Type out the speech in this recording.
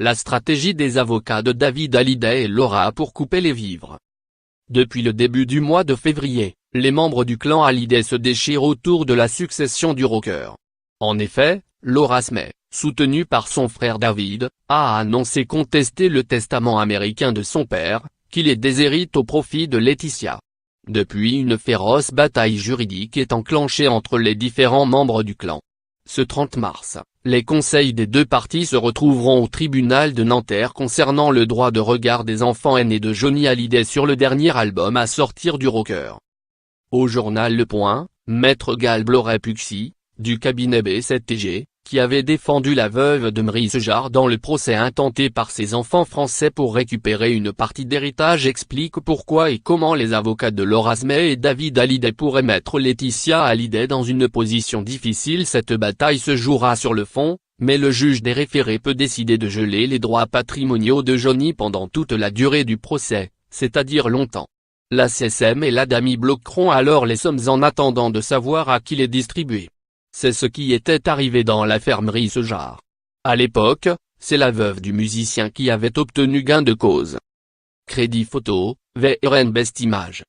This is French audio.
la stratégie des avocats de David Hallyday et Laura pour couper les vivres. Depuis le début du mois de février, les membres du clan Hallyday se déchirent autour de la succession du rocker. En effet, Laura Smith, soutenue par son frère David, a annoncé contester le testament américain de son père, qui les déshérite au profit de Laetitia. Depuis, une féroce bataille juridique est enclenchée entre les différents membres du clan. Ce 30 mars, les conseils des deux parties se retrouveront au tribunal de Nanterre concernant le droit de regard des enfants aînés de Johnny Hallyday sur le dernier album à sortir du rocker. Au journal Le Point, Maître Gal Blorey-Puxy, du cabinet B7TG, qui avait défendu la veuve de Maurice Jarre dans le procès intenté par ses enfants français pour récupérer une partie d'héritage, explique pourquoi et comment les avocats de Laura Smith et David Hallyday pourraient mettre Laetitia Hallyday dans une position difficile. Cette bataille se jouera sur le fond, mais le juge des référés peut décider de geler les droits patrimoniaux de Johnny pendant toute la durée du procès, c'est-à-dire longtemps. La CSM et l'ADAMI bloqueront alors les sommes en attendant de savoir à qui les distribuer. C'est ce qui était arrivé dans l'affaire Maurice Jarre. À l'époque, c'est la veuve du musicien qui avait obtenu gain de cause. Crédit photo, VRN Best Image.